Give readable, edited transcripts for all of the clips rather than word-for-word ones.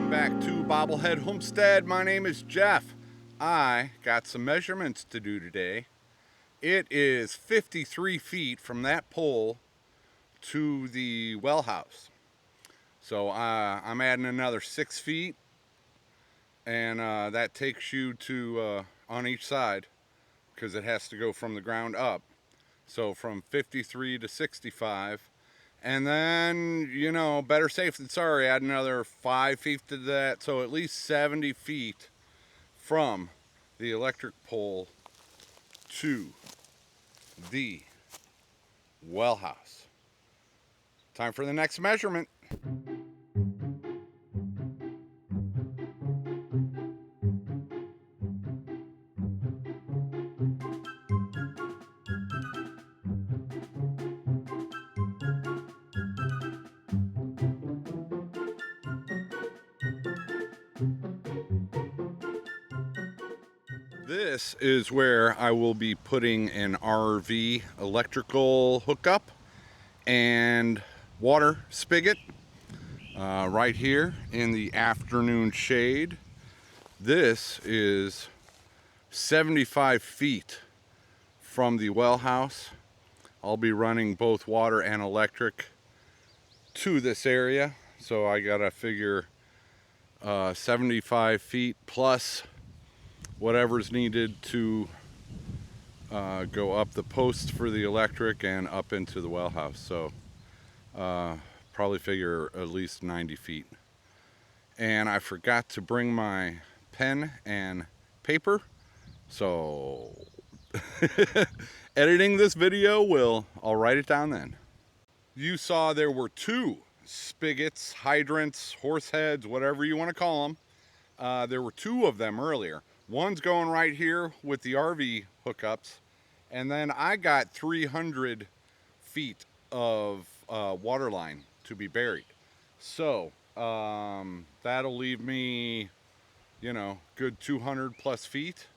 Back to Bobblehead Homestead. My name is Jeff. I got some measurements to do today. It is 53 feet from that pole to the well house. So I'm adding another 6 feet, and that takes you to on each side, because it has to go from the ground up. So from 53 to 65. And then, you know, better safe than sorry, add another 5 feet to that. So at least 70 feet from the electric pole to the well house. Time for the next measurement. This is where I will be putting an RV electrical hookup and water spigot right here in the afternoon shade. This is 75 feet from the well house. I'll be running both water and electric to this area, so I gotta figure 75 feet plus whatever's needed to go up the post for the electric and up into the well house. So probably figure at least 90 feet. And I forgot to bring my pen and paper, so editing this video I'll write it down then. You saw there were 2 spigots, hydrants, horse heads, whatever you want to call them. There were 2 of them earlier. One's going right here with the RV hookups, and then I got 300 feet of water line to be buried. So that'll leave me, you know, good 200 plus feet.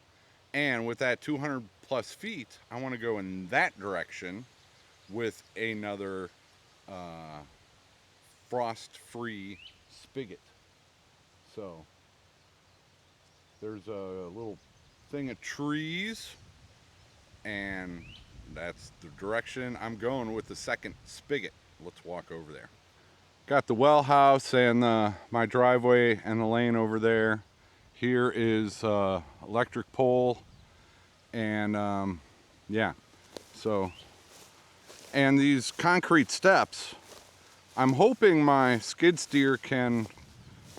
And with that 200 plus feet, I want to go in that direction with another frost-free spigot. So there's a little thing of trees, and that's the direction I'm going with the second spigot. Let's walk over there. Got the well house and my driveway and the lane over there. Here is electric pole, and yeah, so, and these concrete steps, I'm hoping my skid steer can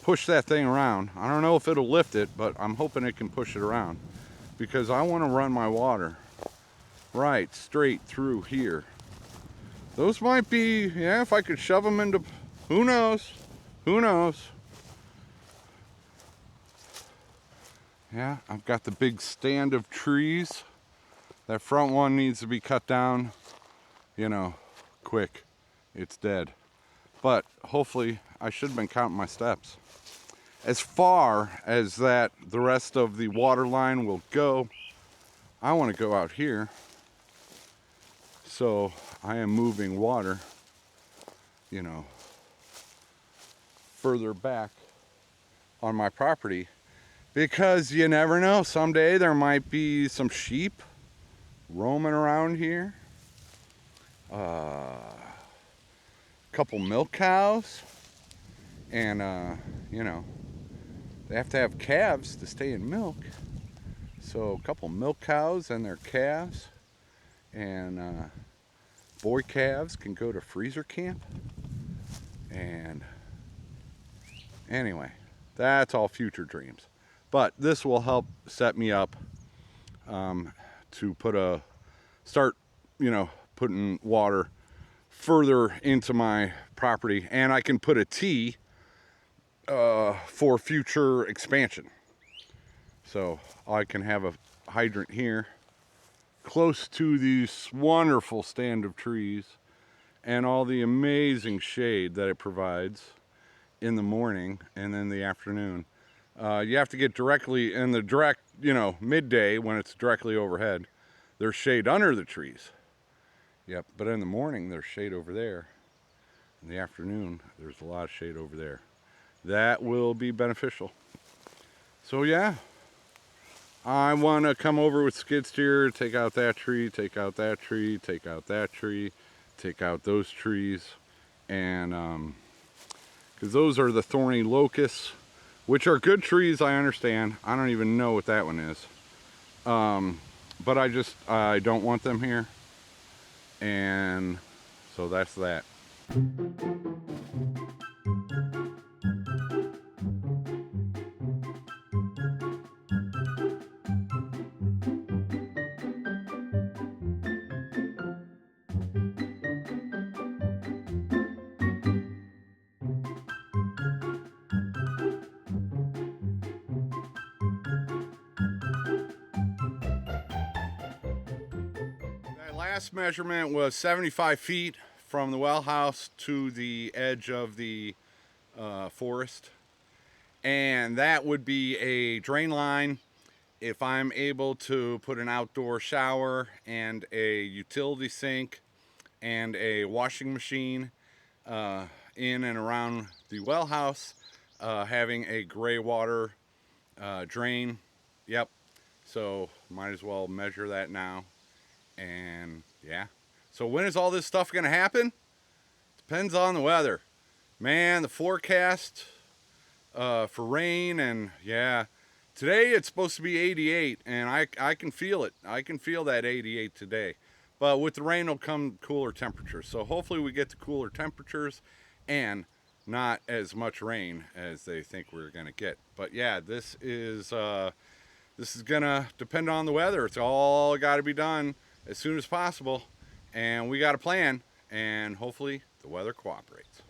push that thing around. I don't know if it'll lift it, but I'm hoping it can push it around, because I want to run my water right straight through here. Those might be, yeah, if I could shove them into, who knows, who knows. Yeah, I've got the big stand of trees That front one needs to be cut down, quick. It's dead. But hopefully, I should have been counting my steps. As far as that the rest of the water line will go, I want to go out here. So I am moving water, further back on my property, because you never know. Someday there might be some sheep roaming around here. A couple milk cows. And, they have to have calves to stay in milk. So a couple milk cows and their calves. And boy calves can go to freezer camp. And anyway, that's all future dreams. But this will help set me up to start putting water further into my property. And I can put a T for future expansion. So I can have a hydrant here close to this wonderful stand of trees and all the amazing shade that it provides in the morning and then the afternoon. You have to get directly in the direct, midday when it's directly overhead. There's shade under the trees. Yep, but in the morning there's shade over there. In the afternoon there's a lot of shade over there. That will be beneficial. So yeah, I want to come over with skid steer, take out that tree, take out that tree, take out that tree, take out those trees, and because those are the thorny locusts, which are good trees, I understand. I don't even know what that one is, but I don't want them here, and so that's that. Last measurement was 75 feet from the well house to the edge of the forest, and that would be a drain line. If I'm able to put an outdoor shower and a utility sink and a washing machine in and around the well house, having a gray water drain, yep, so might as well measure that now. And yeah, so when is all this stuff gonna happen? Depends on the weather, man. The forecast for rain, and yeah, today it's supposed to be 88, and I can feel it. I can feel that 88 today, but with the rain will come cooler temperatures. So hopefully we get to cooler temperatures and not as much rain as they think we're gonna get. But yeah, this is gonna depend on the weather. It's all got to be done as soon as possible, and we got a plan, and hopefully the weather cooperates.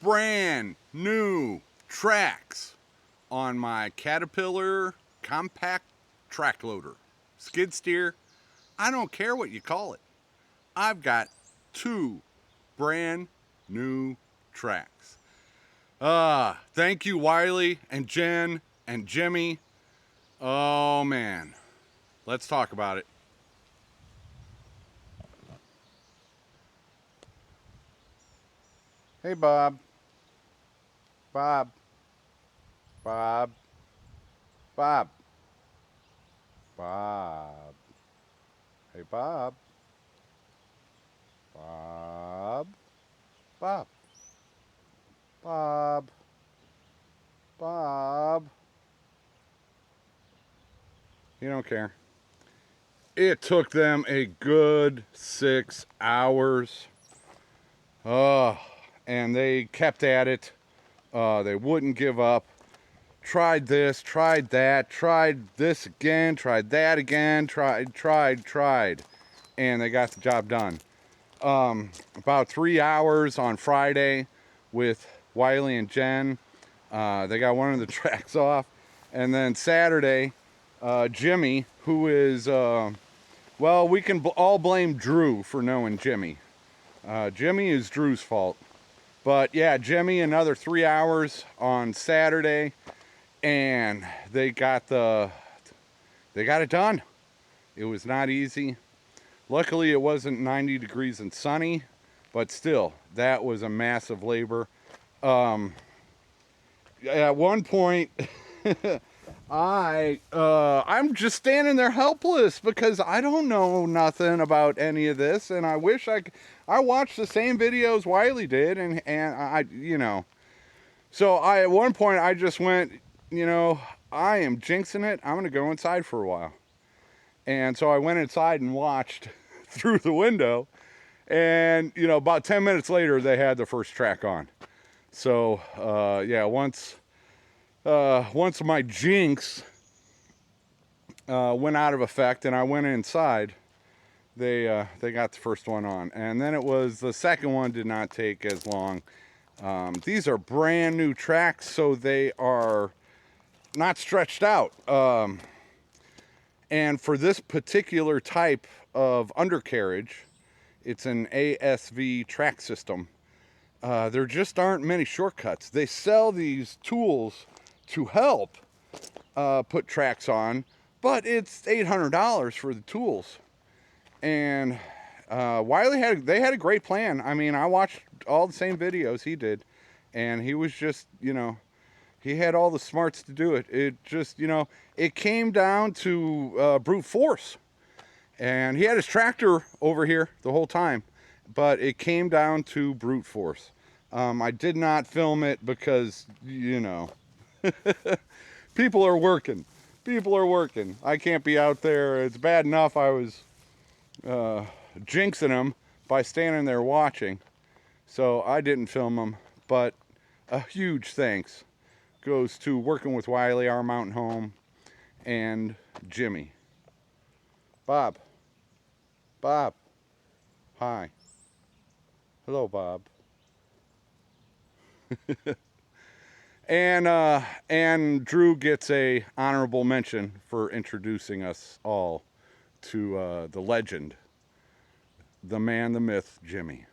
brand new tracks on my Caterpillar compact track loader, skid steer. I don't care what you call it. I've got 2 brand new tracks. Thank you, Wiley and Jen and Jimmy. Oh man, let's talk about it. Hey, Bob. Bob. Bob. Bob. Bob. Hey, Bob. Bob. Bob. Bob. Bob. You don't care. It took them a good 6 hours. And they kept at it. They wouldn't give up. Tried this, tried that, tried this again, tried that again, tried. And they got the job done. About 3 hours on Friday with Wiley and Jen. They got one of the tracks off. And then Saturday, Jimmy, who is, well, we can all blame Drew for knowing Jimmy. Jimmy is Drew's fault. But yeah, Jimmy, another 3 hours on Saturday, and they got it done. It was not easy. Luckily, it wasn't 90 degrees and sunny, but still, that was a massive labor. At one point, I'm just standing there helpless because I don't know nothing about any of this, and I wish I watched the same videos Wiley did, and I, you know. So at one point I just went, you know, I am jinxing it. I'm gonna go inside for a while. And so I went inside and watched through the window, and you know, about 10 minutes later they had the first track on. So yeah, once my jinx went out of effect and I went inside, they got the first one on. And then it was the second one did not take as long. These are brand new tracks, so they are not stretched out. And for this particular type of undercarriage, it's an ASV track system. There just aren't many shortcuts. They sell these tools to help put tracks on, but it's $800 for the tools. And Wiley had a great plan. I mean, I watched all the same videos he did, and he was just, you know, he had all the smarts to do it. It just, you know, it came down to brute force. And he had his tractor over here the whole time, but it came down to brute force. I did not film it because, you know, people are working. I can't be out there. It's bad enough I was jinxing them by standing there watching, so I didn't film them. But a huge thanks goes to working with Wiley, our mountain home, and Jimmy. Bob. Hi. Hello, Bob. And Drew gets a honorable mention for introducing us all to the legend, the man, the myth, Jimmy.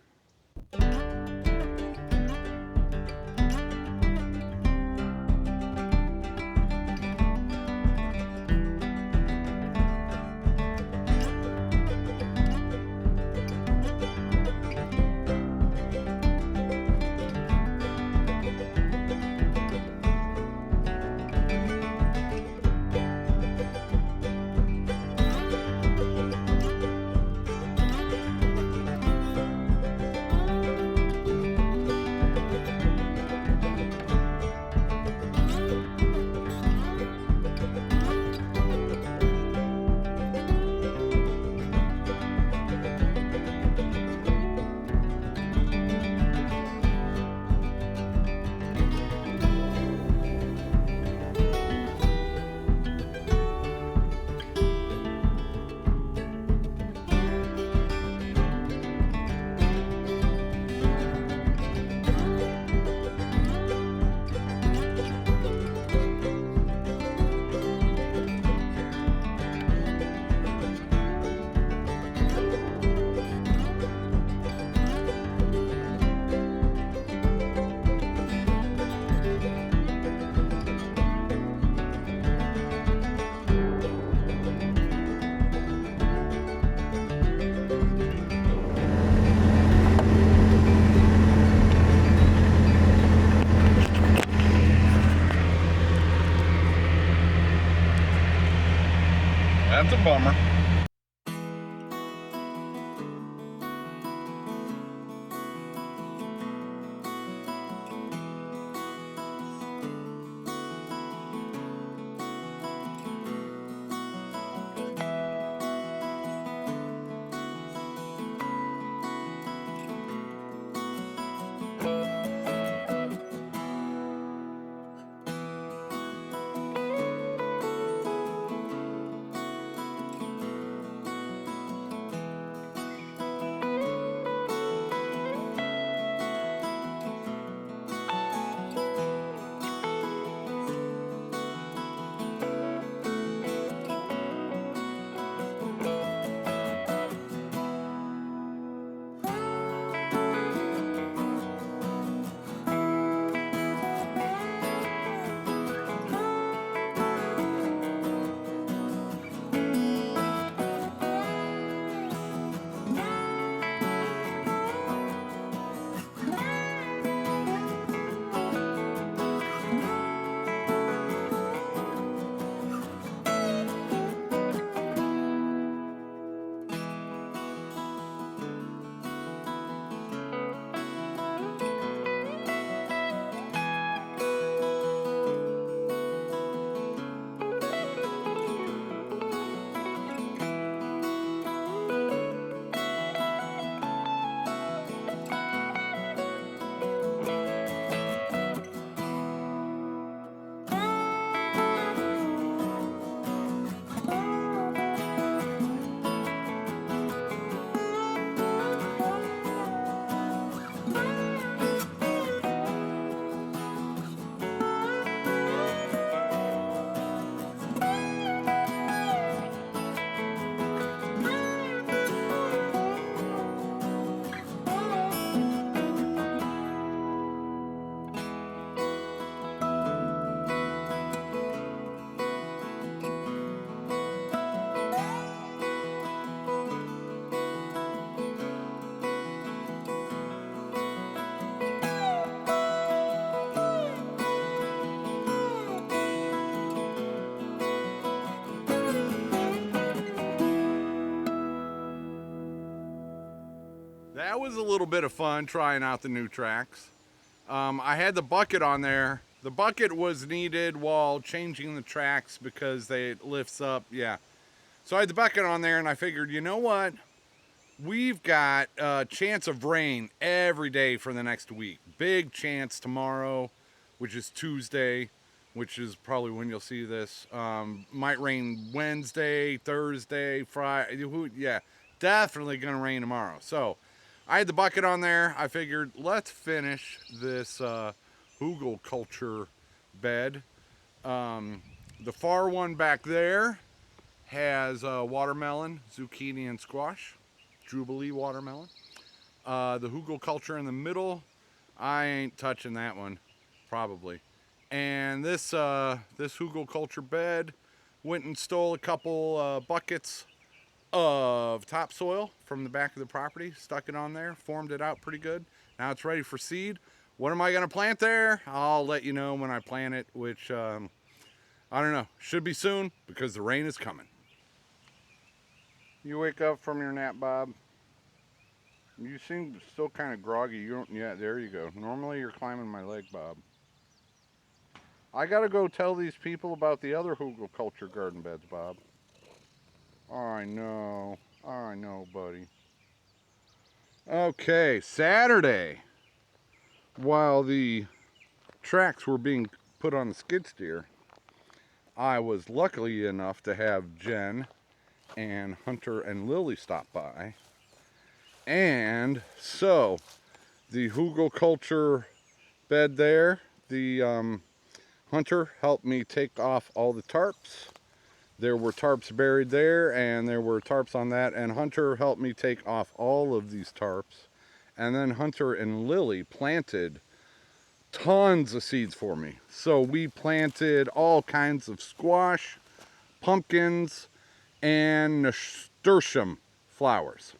That's a bummer. That was a little bit of fun trying out the new tracks. I had the bucket on there. The bucket was needed while changing the tracks because it lifts up. Yeah. So I had the bucket on there and I figured, you know what? We've got a chance of rain every day for the next week. Big chance tomorrow, which is Tuesday, which is probably when you'll see this. Might rain Wednesday, Thursday, Friday. Yeah, definitely going to rain tomorrow. So I had the bucket on there. I figured let's finish this Hügelkultur bed. The far one back there has watermelon, zucchini, and squash. Jubilee watermelon. The Hügelkultur in the middle, I ain't touching that one, probably. And this Hügelkultur bed, went and stole a couple buckets of topsoil from the back of the property, stuck it on there, formed it out pretty good. Now it's ready for seed. What am I going to plant there? I'll let you know when I plant it, which I don't know. Should be soon because the rain is coming. You wake up from your nap, Bob? You seem still kind of groggy. You don't. Yeah, there you go. Normally you're climbing my leg, Bob. I gotta go tell these people about the other Hügelkultur garden beds, Bob. I know, buddy. Okay, Saturday, while the tracks were being put on the skid steer, I was lucky enough to have Jen and Hunter and Lily stop by. And so, the Hügelkultur bed there, the Hunter helped me take off all the tarps. There were tarps buried there, and there were tarps on that, and Hunter helped me take off all of these tarps. And then Hunter and Lily planted tons of seeds for me. So we planted all kinds of squash, pumpkins, and nasturtium flowers.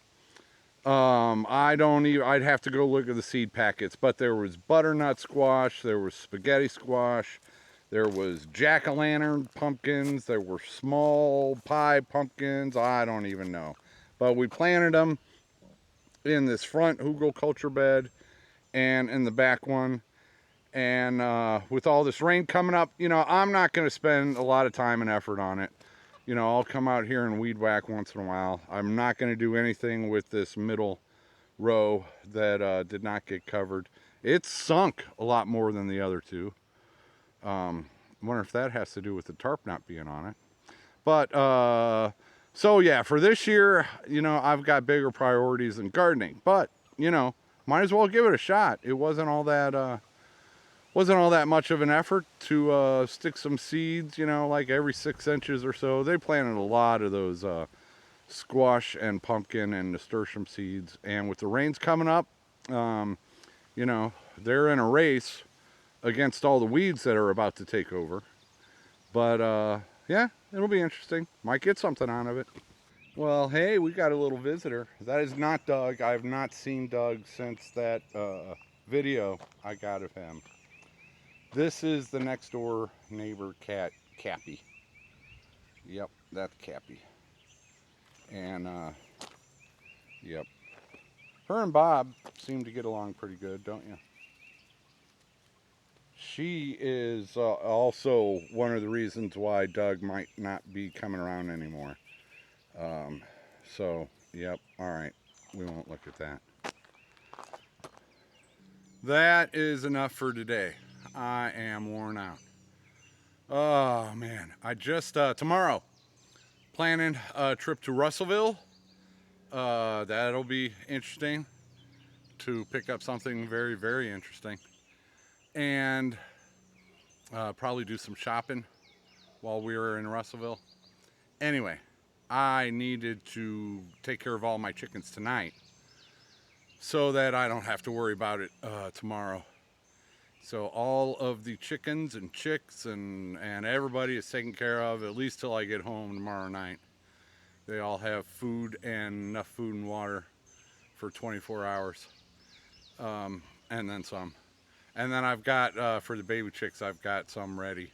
I'd have to go look at the seed packets, but there was butternut squash, there was spaghetti squash, There was jack-o'-lantern pumpkins. There were small pie pumpkins. I don't even know. But we planted them in this front Hügelkultur bed and in the back one. And with all this rain coming up, you know, I'm not going to spend a lot of time and effort on it. You know, I'll come out here and weed whack once in a while. I'm not going to do anything with this middle row that did not get covered. It's sunk a lot more than the other two. I wonder if that has to do with the tarp not being on it. But, so yeah, for this year, you know, I've got bigger priorities than gardening. But, you know, might as well give it a shot. It wasn't all that much of an effort to stick some seeds, you know, like every 6 inches or so. They planted a lot of those squash and pumpkin and nasturtium seeds. And with the rains coming up, you know, they're in a race against all the weeds that are about to take over. But yeah, it'll be interesting. Might get something out of it. Well, hey, we got a little visitor. That is not Doug. I have not seen Doug since that video I got of him. This is the next door neighbor cat, Cappy. Yep, that's Cappy. And, yep. Her and Bob seem to get along pretty good, don't you? She is also one of the reasons why Doug might not be coming around anymore. So, yep, all right. We won't look at that. That is enough for today. I am worn out. Oh, man. I just, tomorrow, planning a trip to Russellville. That'll be interesting to pick up something very, very interesting. And probably do some shopping while we were in Russellville. Anyway, I needed to take care of all my chickens tonight so that I don't have to worry about it tomorrow. So all of the chickens and chicks and everybody is taken care of, at least till I get home tomorrow night. They all have food and enough food and water for 24 hours. And then some. And then I've got, for the baby chicks, I've got some ready.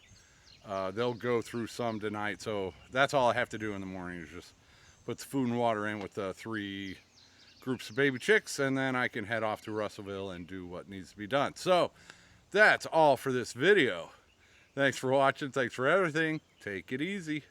They'll go through some tonight, so that's all I have to do in the morning is just put the food and water in with the 3 groups of baby chicks, and then I can head off to Russellville and do what needs to be done. So that's all for this video. Thanks for watching. Thanks for everything. Take it easy.